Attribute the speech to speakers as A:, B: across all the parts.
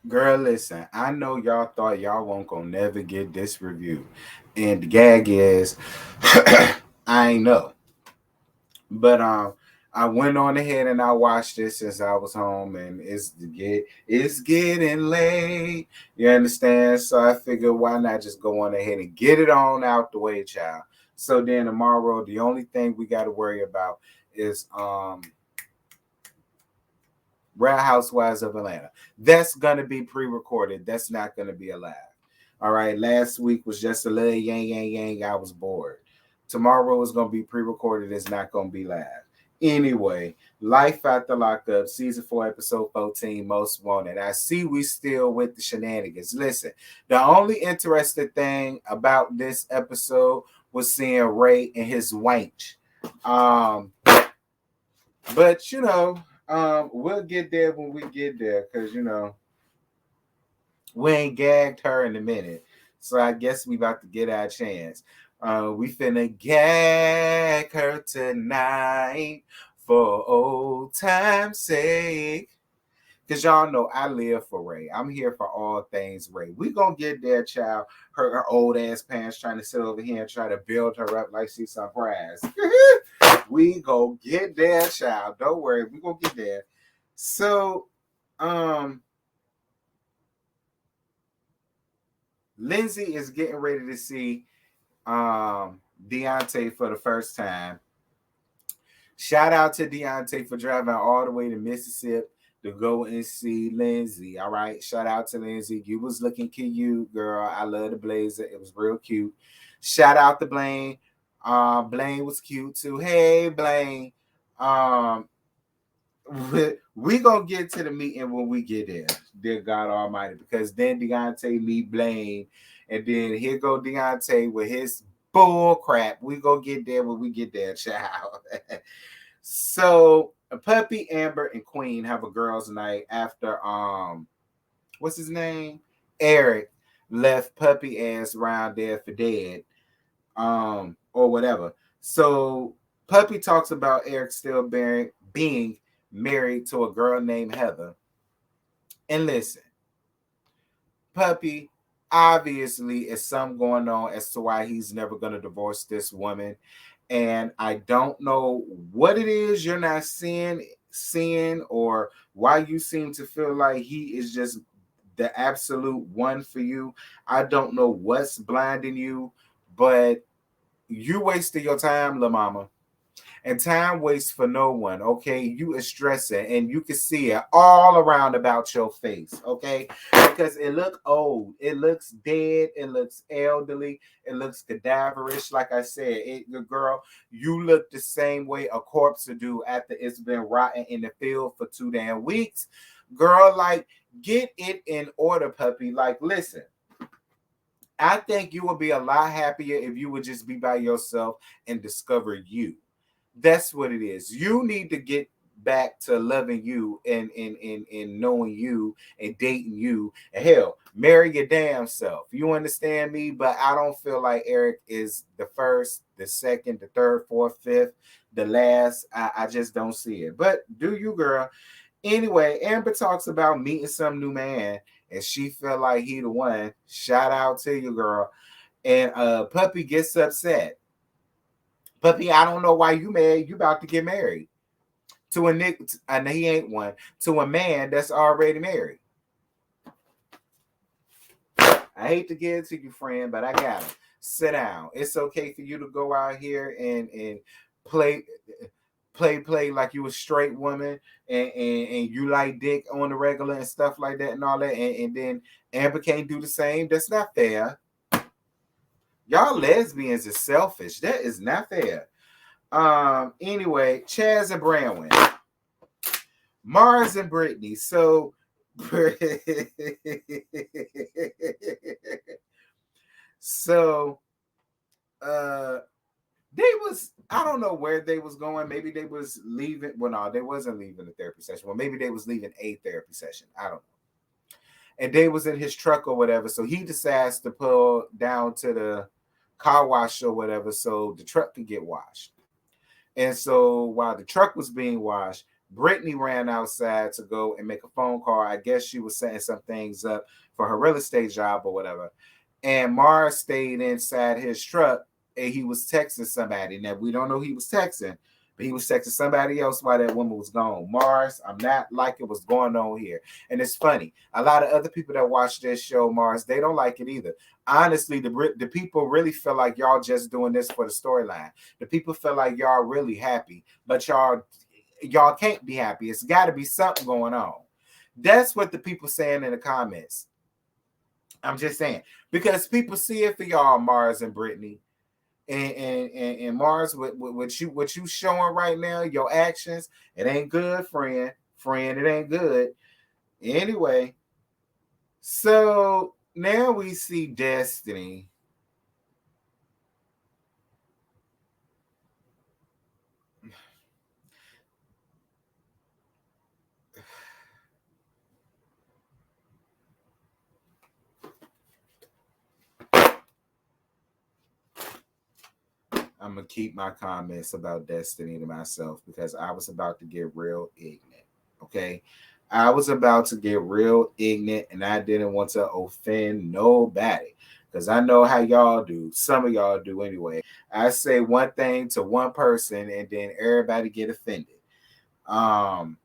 A: Girl, listen, I know y'all thought y'all won't gonna never get this review. And the gag is I ain't know. But I went on ahead and I watched this since I was home and it's getting late. You understand? So I figured why not just go on ahead and get it on out the way, child. So then tomorrow the only thing we gotta worry about is Real Housewives of Atlanta. That's gonna be pre-recorded. That's not gonna be a live. All right. Last week was just a little yang yang yang. I was bored. Tomorrow is gonna be pre-recorded. It's not gonna be live. Anyway, Life After Lockup, season 4, episode 14, Most Wanted. I see we still with the shenanigans. Listen, the only interesting thing about this episode was seeing Ray and his wench. Um, but we'll get there when we get there, because we ain't gagged her in a minute. So I guess we about to get our chance. We finna gag her tonight for old time's sake. Cause y'all know I live for Ray. I'm here for all things Ray. We gonna get there, child. Her old ass pants trying to sit over here and try to build her up like she's some prize. We go get there, child. Don't worry, we gonna get there. So, um, Lindsay is getting ready to see Deontay for the first time. Shout out to Deontay for driving all the way to Mississippi to go and see Lindsay. All right. Shout out to Lindsay. You was looking cute, girl. I love the blazer. It was real cute. Shout out to Blaine. Blaine was cute too. Hey, Blaine. Um, we gonna get to the meeting when we get there, dear God Almighty, because then Deontay meet Blaine, and then here go Deontay with his bull crap. We gonna get there when we get there, child. So Puppy, Amber, and Queen have a girls' night after what's his name? Eric left Puppy ass around there for dead. Or whatever. So Puppy talks about Eric still being married to a girl named Heather. And listen, Puppy obviously is something going on as to why he's never going to divorce this woman. And I don't know what it is you're not seeing, or why you seem to feel like he is just the absolute one for you. I don't know what's blinding you, but you wasted your time, La Mama. And time waits for no one, okay? You is stressing and you can see it all around about your face, okay? Because it look old, it looks dead, it looks elderly, it looks cadaverish. Like I said, girl, you look the same way a corpse would do after it's been rotting in the field for 2 damn weeks. Girl, like, get it in order, Puppy. Like, listen, I think you would be a lot happier if you would just be by yourself and discover you. That's what it is. You need to get back to loving you and knowing you and dating you. And hell, marry your damn self. You understand me? But I don't feel like Eric is the first, the second, the third, fourth, fifth, the last. I just don't see it. But do you, girl? Anyway, Amber talks about meeting some new man and she feel like he the one. Shout out to you, girl. And Puppy gets upset. Puppy, I don't know why you mad. You about to get married to a nick, and he ain't one, to a man that's already married. I hate to give it to you, friend, but I got him. Sit down. It's okay for you to go out here and play play like you a straight woman and you like dick on the regular and stuff like that and all that, and then Amber can't do the same. That's not fair. Y'all lesbians is selfish. That is not fair. Anyway, Chaz and Branwen, Mars and Brittany. So so uh they was, I don't know where they was going. Maybe they was leaving. Well, no, they wasn't leaving the therapy session. Well, maybe they was leaving a therapy session. I don't know. And they was in his truck or whatever. So he decides to pull down to the car wash or whatever so the truck could get washed. And so while the truck was being washed, Brittany ran outside to go and make a phone call. I guess she was setting some things up for her real estate job or whatever. And Mars stayed inside his truck and he was texting somebody. Now, we don't know who he was texting, but he was texting somebody else while that woman was gone. Mars, I'm not liking what's going on here. And it's funny. A lot of other people that watch this show, Mars, they don't like it either. Honestly, the people really feel like y'all just doing this for the storyline. The people feel like y'all really happy, but y'all can't be happy. It's got to be something going on. That's what the people saying in the comments. I'm just saying, because people see it for y'all, Mars and Brittany, and Mars, what you showing right now, your actions, it ain't good, friend. Friend, it ain't good. Anyway, so now we see Destiny. I'm gonna keep my comments about Destiny to myself because I was about to get real ignorant. Okay, I was about to get real ignorant, and I didn't want to offend nobody because I know how y'all do. Some of y'all do anyway. I say one thing to one person, and then everybody get offended. Um,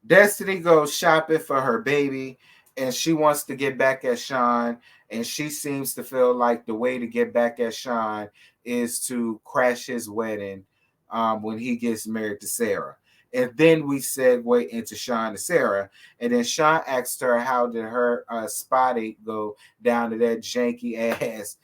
A: Destiny goes shopping for her baby and she wants to get back at Sean. And she seems to feel like the way to get back at Sean is to crash his wedding when he gets married to Sarah. And then we segue into Sean and Sarah. And then Sean asked her how did her spa date go down to that janky ass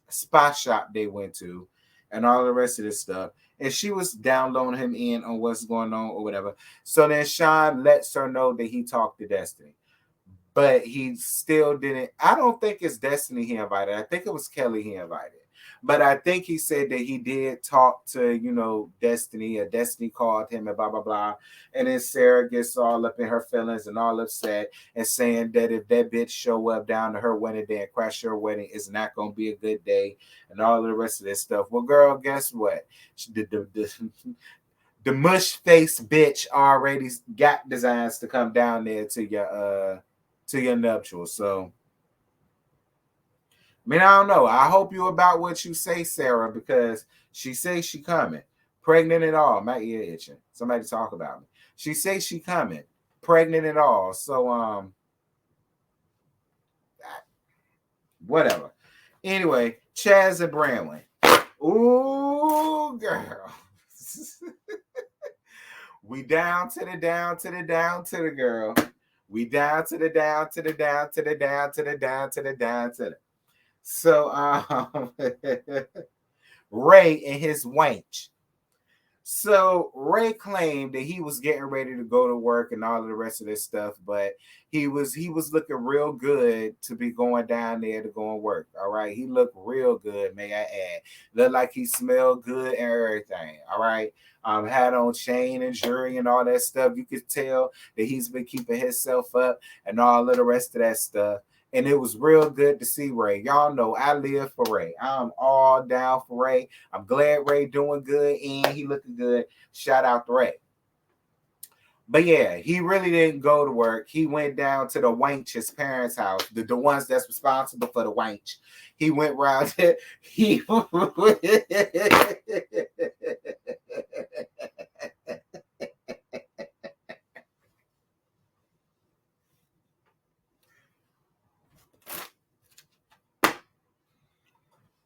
A: spa shop they went to and all the rest of this stuff, and she was downloading him in on what's going on or whatever. So then Sean lets her know that he talked to Destiny, but he still didn't. I don't think it's Destiny he invited. I think it was Kelly he invited. But I think he said that he did talk to, Destiny, or Destiny called him and blah, blah, blah. And then Sarah gets all up in her feelings and all upset and saying that if that bitch show up down to her wedding day and crash her wedding, it's not going to be a good day and all of the rest of this stuff. Well, girl, guess what? The mush face bitch already got designs to come down there to your nuptials. So I mean, I don't know. I hope you about what you say, Sarah, because she says she coming, pregnant and all. My ear itching. Somebody talk about me. She says she coming, pregnant and all. So whatever. Anyway, Chaz and Branwyn. Ooh, girl. We down to the down to the down to the girl. We down to the down to the down to the down to the down to the down to the. So Ray and his wench. So Ray claimed that he was getting ready to go to work and all of the rest of this stuff, but he was looking real good to be going down there to go and work. All right, he looked real good, may I add. Looked like he smelled good and everything. All right, had on chain and jewelry and all that stuff. You could tell that he's been keeping himself up and all of the rest of that stuff. And it was real good to see Ray. Y'all know I live for Ray. I'm all down for Ray. I'm glad Ray doing good and he looking good. Shout out to Ray. But yeah, he really didn't go to work. He went down to the Wench's parents' house, the ones that's responsible for the Wench. He went around there. He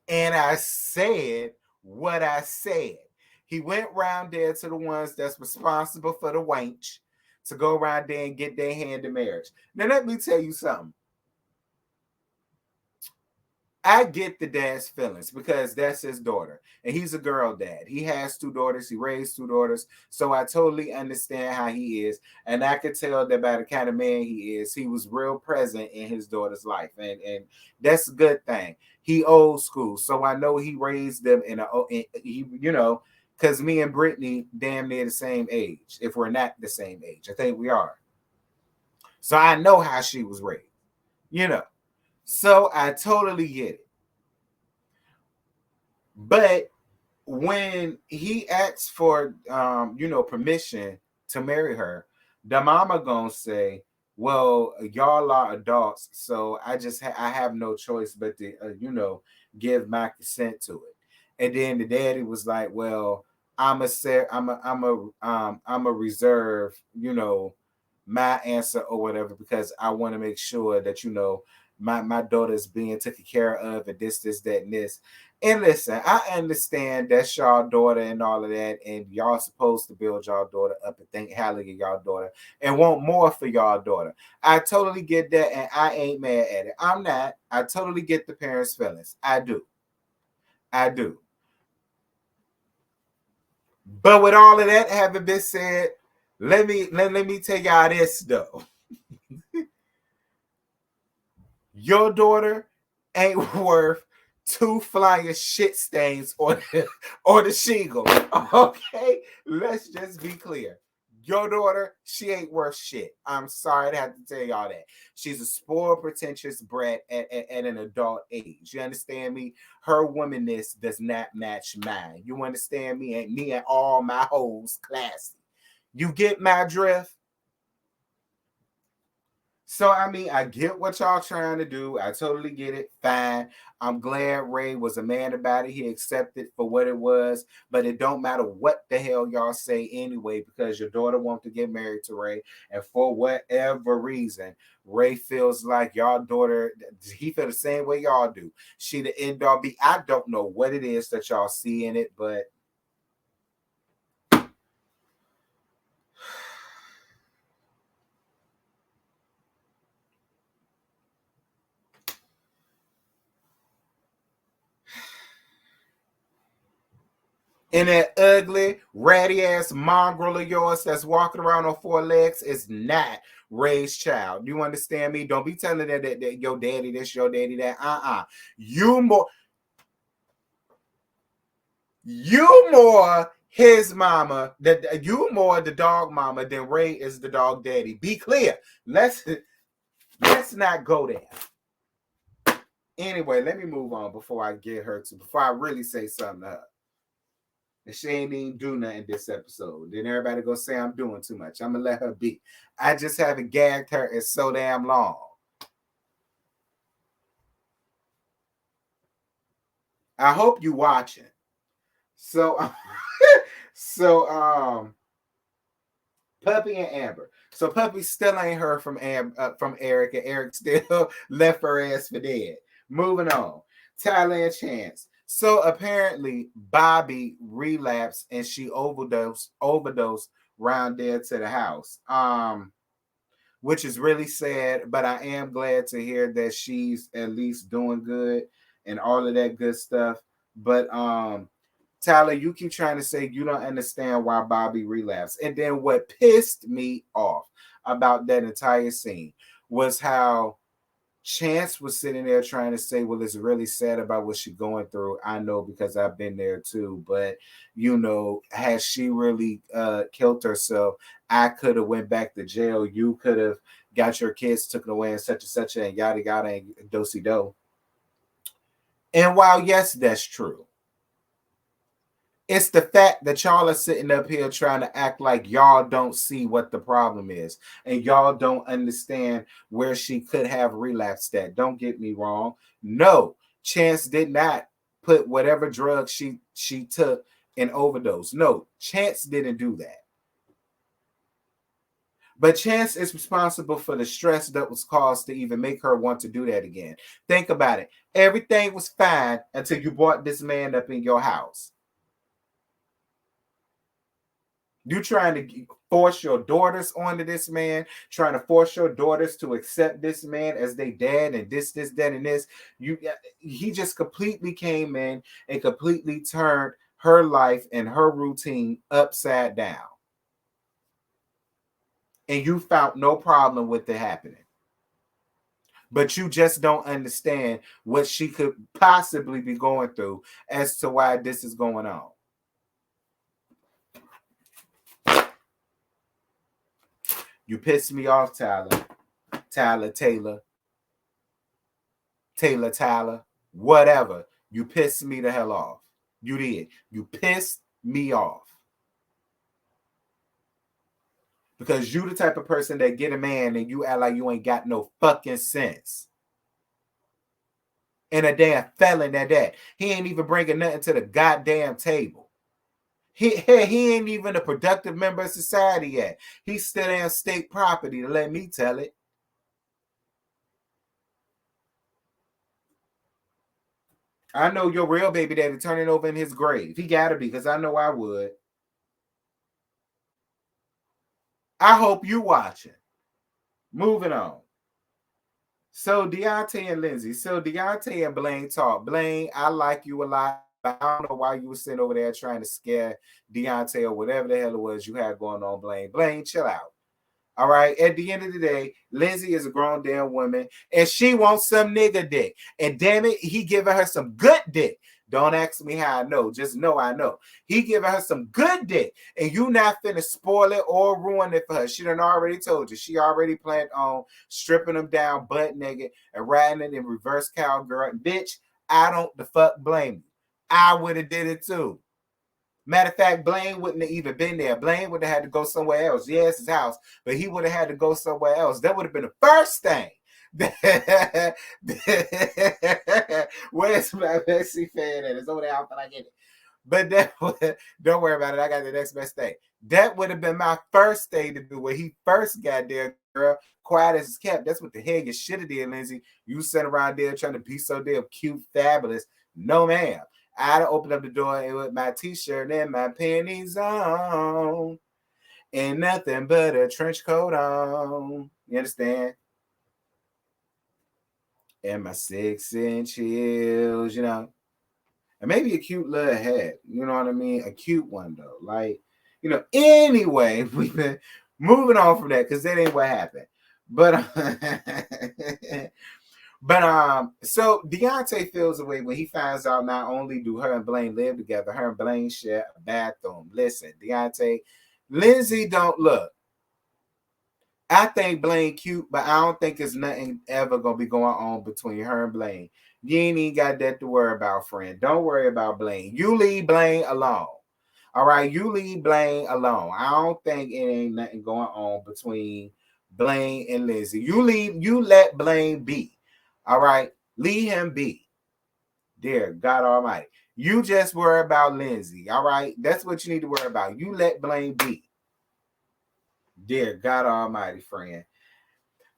A: and I said what I said. He went around there to the ones that's responsible for the wench to go around there and get their hand in marriage. Now, let me tell you something. I get the dad's feelings because that's his daughter. And he's a girl dad. He has two daughters. He raised two daughters. So I totally understand how he is. And I could tell that by the kind of man he is, he was real present in his daughter's life. And that's a good thing. He old school. So I know he raised them because me and Brittany damn near the same age, if we're not the same age. I think we are. So I know how she was raised, you know. So I totally get it. But when he asks for permission to marry her, the mama gonna say, well, y'all are adults, so I have no choice but to give my consent to it. And then the daddy was like, well, I'm a reserve my answer or whatever, because I want to make sure that my daughter's being taken care of, and this, that, and this. And listen, I understand that's y'all daughter and all of that, and y'all supposed to build y'all daughter up and think highly of y'all daughter and want more for y'all daughter. I totally get that, and I ain't mad at it. I'm not. I totally get the parents' feelings. I do. I do. But with all of that having been said, let me tell y'all this though. Your daughter ain't worth two flying shit stains on the shingle. Okay? Let's just be clear. Your daughter, she ain't worth shit. I'm sorry to have to tell y'all that. She's a spoiled, pretentious brat at an adult age. You understand me? Her womanness does not match mine. You understand me? And me and all my hoes classy. You get my drift? So I mean, I get what y'all trying to do. I totally get it. Fine. I'm glad Ray was a man about it. He accepted for what it was. But it don't matter what the hell y'all say anyway, because your daughter wants to get married to Ray, and for whatever reason, Ray feels like y'all daughter. He feel the same way y'all do. She the end all be. I don't know what it is that y'all see in it, but and that ugly, ratty ass mongrel of yours that's walking around on four legs is not Ray's child. You understand me? Don't be telling that your daddy this, your daddy that. You more, you more his mama, that you more the dog mama than Ray is the dog daddy. Be clear. Let's not go there. Anyway, let me move on before I really say something to her. And she ain't even do nothing this episode. Then everybody gonna say I'm doing too much. I'm gonna let her be. I just haven't gagged her in so damn long. I hope you watching. So, so Puppy and Amber. So Puppy still ain't heard from Eric, and Eric still left her ass for dead. Moving on. Tyler and Chance. So apparently Bobby relapsed and she overdosed round there to the house. Which is really sad, but I am glad to hear that she's at least doing good and all of that good stuff. But Tyler, you keep trying to say you don't understand why Bobby relapsed. And then what pissed me off about that entire scene was how Chance was sitting there trying to say, well, it's really sad about what she's going through. I know because I've been there too. But, has she really killed herself? I could have went back to jail. You could have got your kids taken away and such and yada yada and do-si do. And while, yes, that's true, it's the fact that y'all are sitting up here trying to act like y'all don't see what the problem is and y'all don't understand where she could have relapsed at. Don't get me wrong. No, Chance did not put whatever drug she took in overdose. No, Chance didn't do that. But Chance is responsible for the stress that was caused to even make her want to do that again. Think about it. Everything was fine until you brought this man up in your house. You trying to force your daughters onto this man, trying to force your daughters to accept this man as they dad and this, that, and this. He just completely came in and completely turned her life and her routine upside down. And you found no problem with it happening. But you just don't understand what she could possibly be going through as to why this is going on. You pissed me off, Tyler. Tyler Taylor. Taylor Tyler, whatever. You pissed me the hell off. You did. You pissed me off. Because you the type of person that get a man and you act like you ain't got no fucking sense. And a damn felon at that. He ain't even bringing nothing to the goddamn table. He ain't even a productive member of society yet. He's still in state property, to let me tell it. I know your real baby daddy turning over in his grave. He gotta be, because I know I would. I hope you watching. Moving on. So Deontay and Lindsay. So Deontay and Blaine talk. Blaine, I like you a lot. I don't know why you were sitting over there trying to scare Deontay or whatever the hell it was you had going on, Blaine. Blaine, chill out. All right. At the end of the day, Lindsay is a grown damn woman and she wants some nigga dick. And damn it, he giving her some good dick. Don't ask me how I know. Just know I know. He giving her some good dick. And you not finna spoil it or ruin it for her. She done already told you. She already planned on stripping him down butt naked and riding it in reverse cowgirl. Bitch, I don't the fuck blame you. I would have did it too. Matter of fact, Blaine wouldn't have even been there. Blaine would have had to go somewhere else. Yes, his house, but he would have had to go somewhere else. That would have been the first thing. Where's my Messi fan at? It's over there, but I get it. But don't worry about it. I got the next best thing. That would have been my first thing to do when he first got there, girl. Quiet as it's kept. That's what the hell you should have did, Lindsay. You sat around there trying to be so damn cute, fabulous. No, ma'am. I'd have opened up the door with my t-shirt and my panties on. And nothing but a trench coat on. You understand? And my 6-inch heels, you know. And maybe a cute little hat. You know what I mean? A cute one, though. Like, you know, anyway, we've been moving on from that because that ain't what happened. But so Deontay feels away when he finds out not only do her and Blaine live together, her and Blaine share a bathroom. Listen, Deontay, Lindsay don't look. I think Blaine cute, but I don't think it's nothing ever gonna be going on between her and Blaine. You ain't even got that to worry about, friend. Don't worry about Blaine. You leave Blaine alone. All right, you leave Blaine alone. I don't think it ain't nothing going on between Blaine and Lindsay. You let Blaine be. All right, leave him be. Dear God Almighty. You just worry about Lindsay. All right, that's what you need to worry about. You let Blaine be. Dear God Almighty, friend.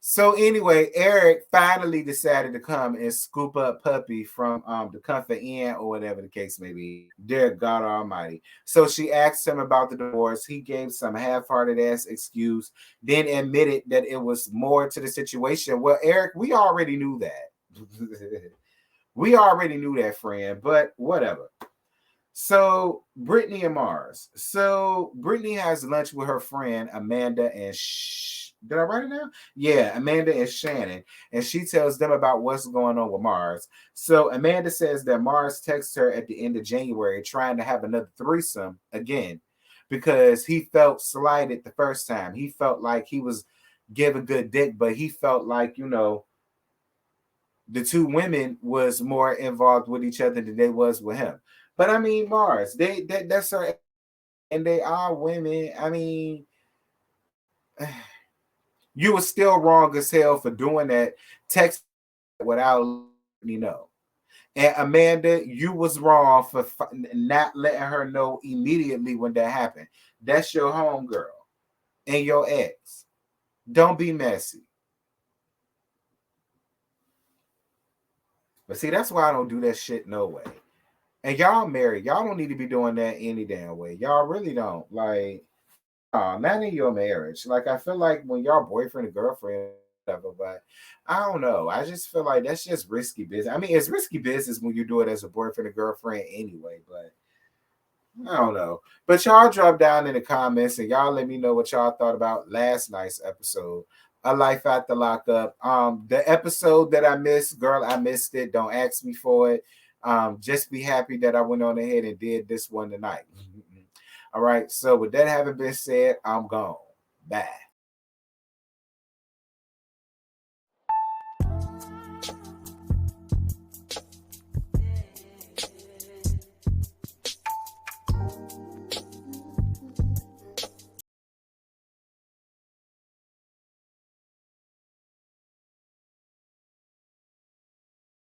A: So anyway, Eric finally decided to come and scoop up Puppy from the Comfort Inn or whatever the case may be. Dear God Almighty. So she asked him about the divorce. He gave some half-hearted ass excuse, then admitted that it was more to the situation. Well, Eric, we already knew that. We already knew that, friend, but whatever. So Brittany and Mars. So Brittany has lunch with her friend Amanda and did I write it down? Yeah, Amanda and Shannon. And she tells them about what's going on with Mars. So Amanda says that Mars texts her at the end of January trying to have another threesome again because he felt slighted the first time. He felt like he was giving good dick, but he felt like, you know, the two women was more involved with each other than they was with him. But I mean, Mars, that's her, and they are women. I mean, you were still wrong as hell for doing that text without letting you know. And Amanda, you was wrong for not letting her know immediately when that happened. That's your homegirl and your ex. Don't be messy. But see, that's why I don't do that shit no way. And y'all married. Y'all don't need to be doing that any damn way. Y'all really don't. Like, not in your marriage. Like, I feel like when y'all boyfriend and girlfriend, whatever, but I don't know. I just feel like that's just risky business. I mean, it's risky business when you do it as a boyfriend and girlfriend anyway, but I don't know. But y'all drop down in the comments and y'all let me know what y'all thought about last night's episode. A Life After Lockup. The episode that I missed, girl, I missed it. Don't ask me for it. Just be happy that I went on ahead and did this one tonight. All right. So with that having been said, I'm gone. Bye.